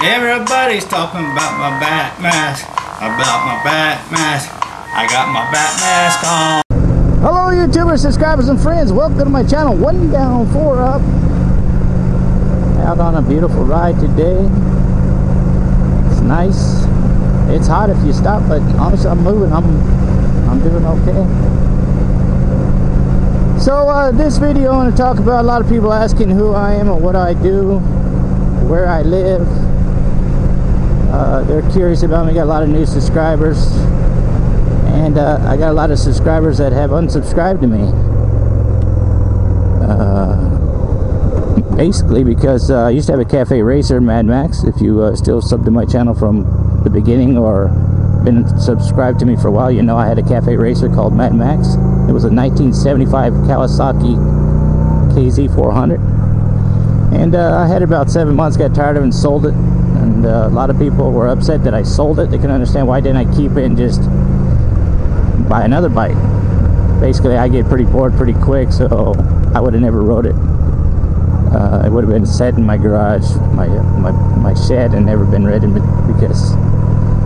Everybody's talking about my bat mask. I got my bat mask on. Hello YouTubers, subscribers and friends, welcome to my channel. 1 down, 4 up. Out on a beautiful ride today. It's nice. It's hot if you stop, but honestly I'm moving. I'm doing okay. So this video I want to talk about a lot of people asking who I am and what I do, where I live. They're curious about me. Got a lot of new subscribers, and I got a lot of subscribers that have unsubscribed to me. Basically because I used to have a cafe racer, Mad Max. If you still sub to my channel from the beginning or been subscribed to me for a while, you know I had a cafe racer called Mad Max. It was a 1975 Kawasaki KZ400, and I had it about 7 months, got tired of it and sold it. And a lot of people were upset that I sold it. They couldn't understand why didn't I keep it and just buy another bike. Basically I get pretty bored pretty quick, so I would have never rode it. It would have been set in my garage, my shed, and never been ridden, because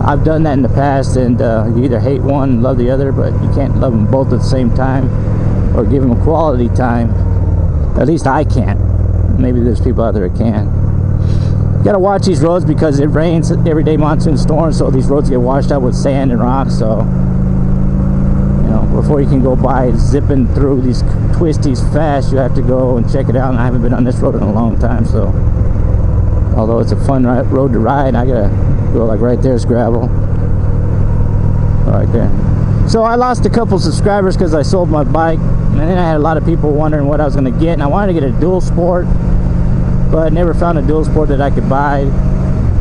I've done that in the past. And you either hate one and love the other, but you can't love them both at the same time or give them quality time. At least I can't. Maybe there's people out there that can. You gotta watch these roads because it rains every day, monsoon storms, so these roads get washed out with sand and rocks. So you know, before you can go by zipping through these twisties fast, you have to go and check it out. And I haven't been on this road in a long time, so although it's a fun road to ride, I gotta go. Like right there's gravel right there. So I lost a couple subscribers because I sold my bike, and then I had a lot of people wondering what I was going to get, and I wanted to get a dual sport, but I never found a dual sport that I could buy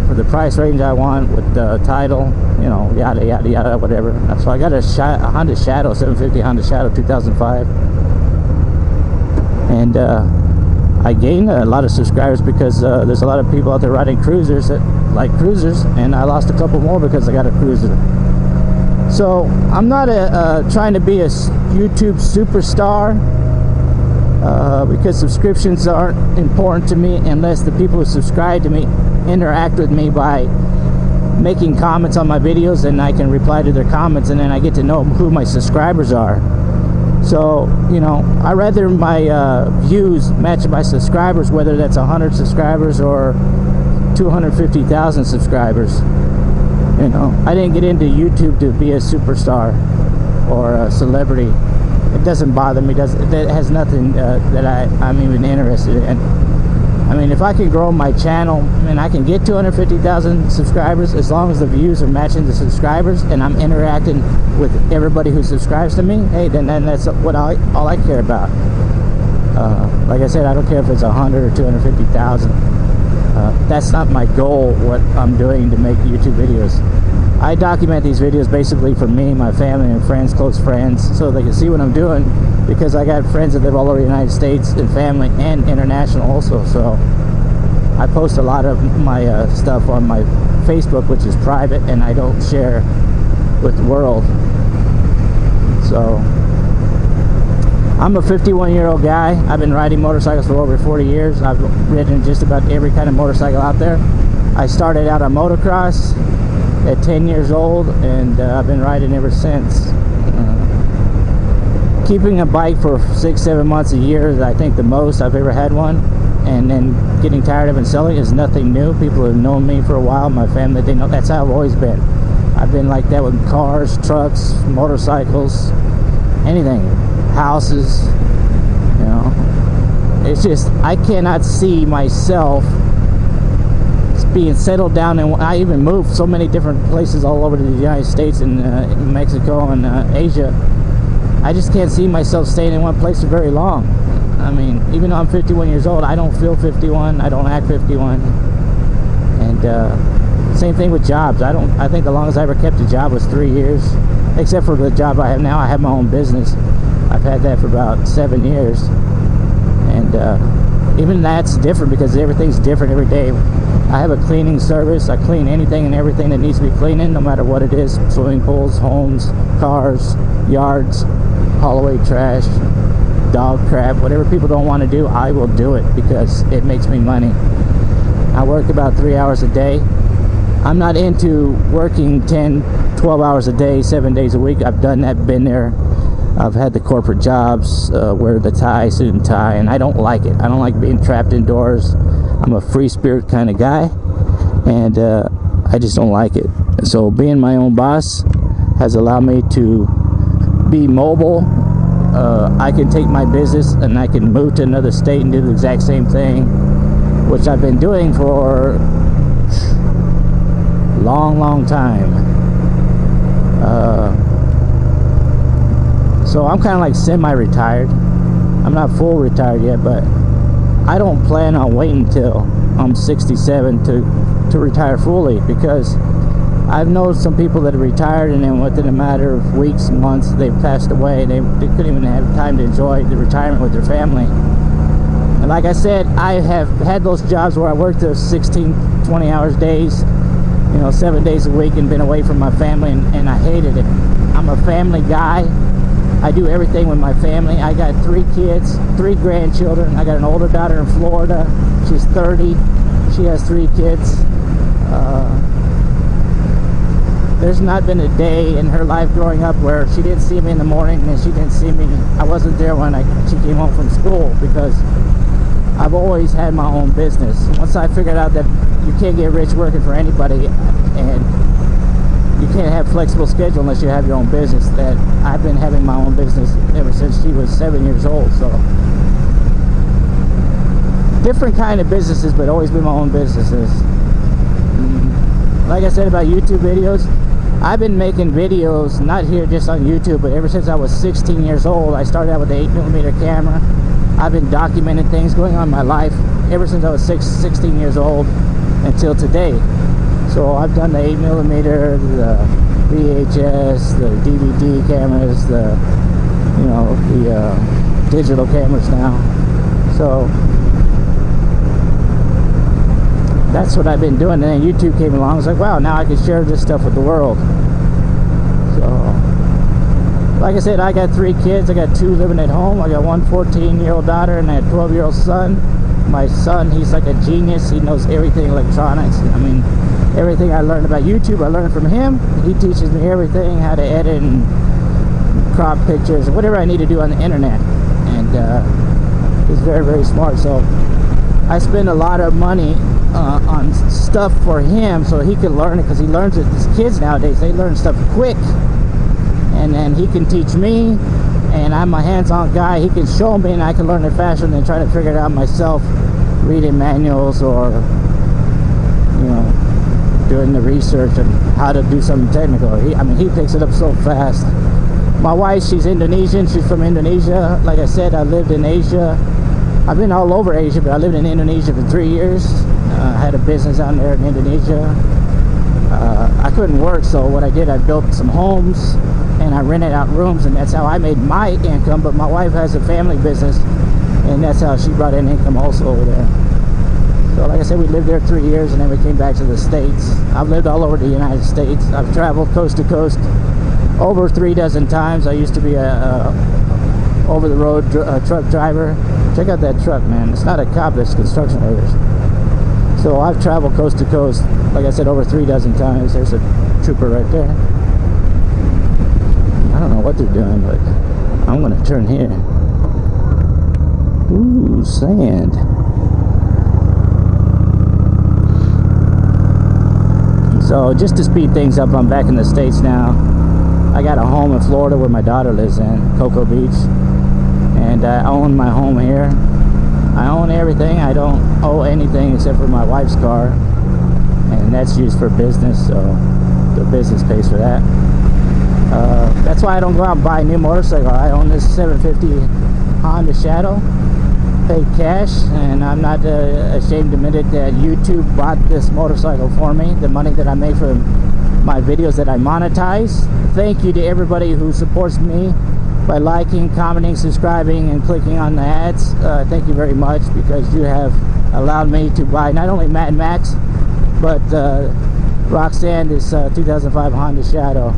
for the price range I want with the title, you know, yada yada yada, whatever. So I got a Honda Shadow, 750 Honda Shadow 2005, and I gained a lot of subscribers because there's a lot of people out there riding cruisers that like cruisers, and I lost a couple more because I got a cruiser. So I'm not trying to be a YouTube superstar, because subscriptions aren't important to me unless the people who subscribe to me interact with me by making comments on my videos, and I can reply to their comments, and then I get to know who my subscribers are. So, you know, I'd rather my views match my subscribers, whether that's 100 subscribers or 250,000 subscribers. You know, I didn't get into YouTube to be a superstar or a celebrity. It doesn't bother me. That has nothing that I'm even interested in. I mean, if I can grow my channel and I can get 250,000 subscribers, as long as the views are matching the subscribers and I'm interacting with everybody who subscribes to me, hey, then that's what all I care about. Like I said, I don't care if it's 100 or 250,000. That's not my goal, what I'm doing to make YouTube videos. I document these videos basically for me, my family, and friends, close friends, so they can see what I'm doing, because I got friends that live all over the United States, and family, and international also. So I post a lot of my stuff on my Facebook, which is private, and I don't share with the world. So I'm a 51-year-old guy. I've been riding motorcycles for over 40 years. I've ridden just about every kind of motorcycle out there. I started out on motocross at 10 years old, and I've been riding ever since. Keeping a bike for 6-7 months a year is, I think, the most I've ever had one, and then getting tired of it and selling is nothing new. People have known me for a while, my family, they know that's how I've always been. I've been like that with cars, trucks, motorcycles, anything, houses, you know. It's just, I cannot see myself being settled down, and I even moved so many different places all over the United States and Mexico and Asia. I just can't see myself staying in one place for very long. I mean, even though I'm 51 years old, I don't feel 51. I don't act 51. And same thing with jobs. I think the longest I ever kept a job was 3 years, except for the job I have now. I have my own business. I've had that for about 7 years, and even that's different because everything's different every day. I have a cleaning service. I clean anything and everything that needs to be cleaning, no matter what it is. Swimming pools, homes, cars, yards, haul away trash, dog crap, whatever people don't want to do, I will do it because it makes me money. I work about 3 hours a day. I'm not into working 10, 12 hours a day, 7 days a week. I've done that, been there. I've had the corporate jobs, wear the tie, suit and tie, and I don't like it. I don't like being trapped indoors. I'm a free spirit kind of guy, and I just don't like it. So being my own boss has allowed me to be mobile. I can take my business and I can move to another state and do the exact same thing, which I've been doing for a long time. So I'm kind of like semi-retired. I'm not full retired yet, but I don't plan on waiting until I'm 67 to retire fully, because I've known some people that have retired and then within a matter of weeks, months, they've passed away. They couldn't even have time to enjoy the retirement with their family. And like I said, I have had those jobs where I worked those 16, 20 hours days, 7 days a week, and been away from my family, and I hated it. I'm a family guy. I do everything with my family. I got 3 kids, 3 grandchildren. I got an older daughter in Florida. She's 30. She has 3 kids. There's not been a day in her life growing up where she didn't see me in the morning and she didn't see me. I wasn't there when she came home from school, because I've always had my own business. Once I figured out that you can't get rich working for anybody, and you can't have flexible schedule unless you have your own business, that I've been having my own business ever since she was 7 years old. So different kind of businesses, but always been my own businesses. Like I said about YouTube videos, I've been making videos, not here just on YouTube, but ever since I was 16 years old. I started out with the 8mm camera. I've been documenting things going on in my life ever since I was 16 years old until today. So I've done the 8mm, the VHS, the DVD cameras, the digital cameras now. So that's what I've been doing. And then YouTube came along. I was like, wow, now I can share this stuff with the world. So like I said, I got 3 kids. I got 2 living at home. I got one 14-year-old daughter and a 12-year-old son. My son, he's like a genius. He knows everything electronics. I mean, everything I learned about YouTube, I learned from him. He teaches me everything, how to edit and crop pictures, whatever I need to do on the internet. And he's very, very smart. So I spend a lot of money on stuff for him so he can learn it, because he learns it. These kids nowadays, they learn stuff quick, and then he can teach me, and I'm a hands-on guy. He can show me and I can learn it faster than trying to figure it out myself, reading manuals or doing the research and how to do something technical. He picks it up so fast. My wife, she's Indonesian. She's from Indonesia. Like I said, I lived in Asia. I've been all over Asia, but I lived in Indonesia for 3 years. I had a business out there in Indonesia. I couldn't work, so what I did, I built some homes and I rented out rooms, and that's how I made my income. But my wife has a family business, and that's how she brought in income also over there. So like I said, we lived there 3 years, and then we came back to the States. I've lived all over the United States. I've traveled coast to coast over 3 dozen times. I used to be a over-the-road truck driver. Check out that truck, man. It's not a cop, that's construction workers. So I've traveled coast to coast, like I said, over 3 dozen times. There's a trooper right there. I don't know what they're doing, but I'm gonna turn here. Ooh, sand. So just to speed things up, I'm back in the States now. I got a home in Florida where my daughter lives in, Cocoa Beach. And I own my home here. I own everything. I don't owe anything except for my wife's car, and that's used for business, so the business pays for that. That's why I don't go out and buy a new motorcycle. I own this 750 Honda Shadow, paid cash, and I'm not ashamed to admit it that YouTube bought this motorcycle for me. The money that I make from my videos that I monetize. Thank you to everybody who supports me by liking, commenting, subscribing, and clicking on the ads. Thank you very much, because you have allowed me to buy not only Mad Max, but Roxanne, this 2005 Honda Shadow.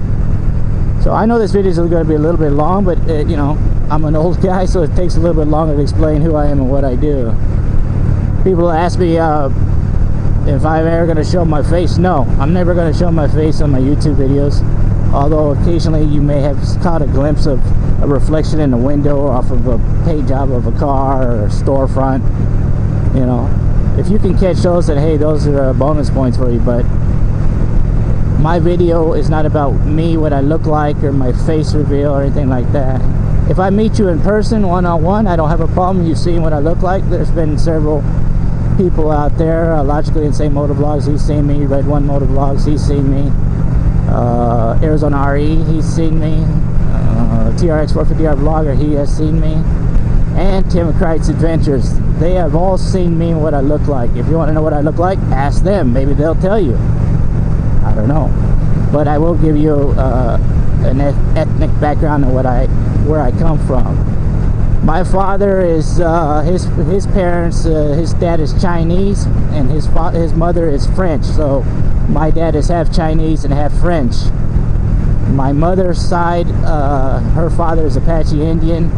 So I know this video is going to be a little bit long, but I'm an old guy, so it takes a little bit longer to explain who I am and what I do. People ask me, if I'm ever going to show my face, no, I'm never going to show my face on my YouTube videos. Although occasionally you may have caught a glimpse of a reflection in the window off of a paint job of a car or a storefront. You know, if you can catch those, then hey, those are bonus points for you. But my video is not about me, what I look like, or my face reveal or anything like that. If I meet you in person, one-on-one, I don't have a problem you seeing what I look like. There's been several people out there, Logically Insane Motovlogs, he's seen me. Red One Motovlogs, he's seen me. Arizona RE, he's seen me. TRX 450R Vlogger, he has seen me. And Tim Kreitz Adventures, they have all seen me and what I look like. If you want to know what I look like, ask them. Maybe they'll tell you. I don't know. But I will give you an ethnic background of where I come from. My father is his parents. His dad is Chinese, and his mother is French. So my dad is half Chinese and half French. My mother's side, her father is Apache Indian,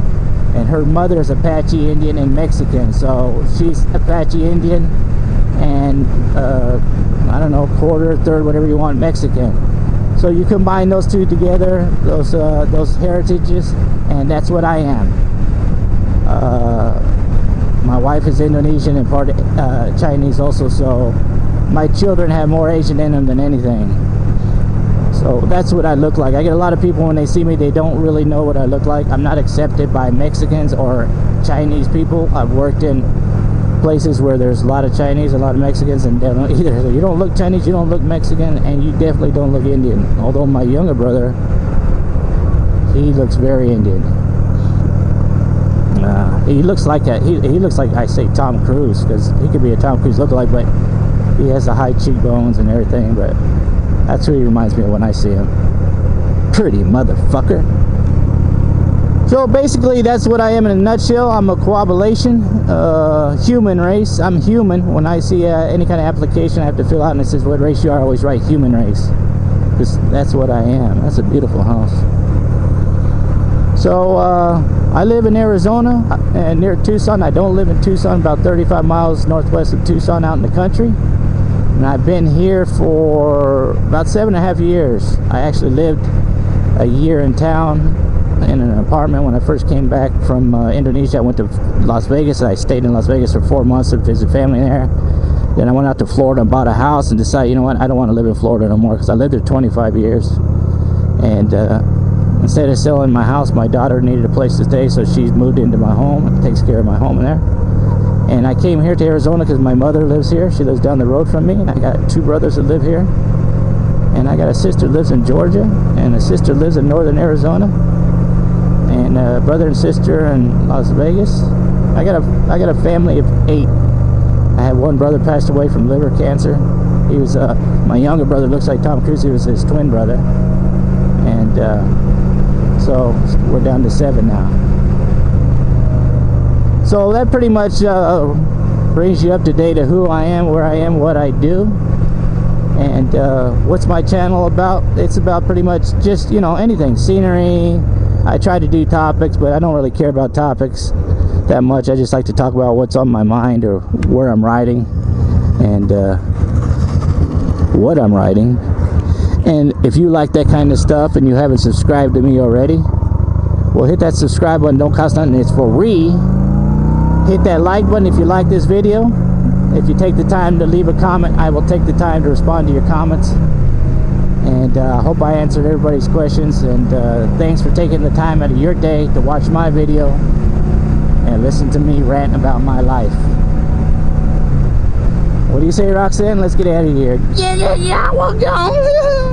and her mother is Apache Indian and Mexican. So she's Apache Indian, and I don't know, quarter, third, whatever you want, Mexican. So you combine those two together, those heritages, and that's what I am. My wife is Indonesian and part Chinese also, so my children have more Asian in them than anything. So that's what I look like. I get a lot of people when they see me, they don't really know what I look like. I'm not accepted by Mexicans or Chinese people. I've worked in places where there's a lot of Chinese, a lot of Mexicans, and they don't either. So you don't look Chinese, you don't look Mexican, and you definitely don't look Indian. Although my younger brother, he looks very Indian. He looks like he looks like, I say, Tom Cruise, because he could be a Tom Cruise lookalike, but he has the high cheekbones and everything. But that's who he reminds me of when I see him. Pretty motherfucker. So basically, that's what I am in a nutshell. I'm a coabulation, human race. I'm human. When I see any kind of application I have to fill out and it says what race you are, I always write human race, because that's what I am. That's a beautiful house. So I live in Arizona, near Tucson. I don't live in Tucson, about 35 miles northwest of Tucson, out in the country. And I've been here for about 7.5 years. I actually lived a year in town in an apartment when I first came back from Indonesia. I went to Las Vegas. I stayed in Las Vegas for 4 months to visit family there. Then I went out to Florida and bought a house and decided, you know what, I don't want to live in Florida no more, because I lived there 25 years. And instead of selling my house, my daughter needed a place to stay, so she's moved into my home and takes care of my home there. And I came here to Arizona because my mother lives here. She lives down the road from me, and I got 2 brothers that live here. And I got a sister that lives in Georgia, and a sister lives in northern Arizona, and a brother and sister in Las Vegas. I got a family of 8. I had one brother passed away from liver cancer. He was my younger brother, looks like Tom Cruise. He was his twin brother, and so we're down to 7 now. So that pretty much brings you up to date of who I am, where I am, what I do, and what's my channel about. It's about pretty much just, you know, anything, scenery. I try to do topics, but I don't really care about topics that much. I just like to talk about what's on my mind or where I'm riding and what I'm riding. And if you like that kind of stuff and you haven't subscribed to me already, well, hit that subscribe button. Don't cost nothing, it's for free. Hit that like button if you like this video. If you take the time to leave a comment, I will take the time to respond to your comments. And I hope I answered everybody's questions, and thanks for taking the time out of your day to watch my video and listen to me rant about my life. What do you say, Roxanne? Let's get out of here. Yeah, we're going.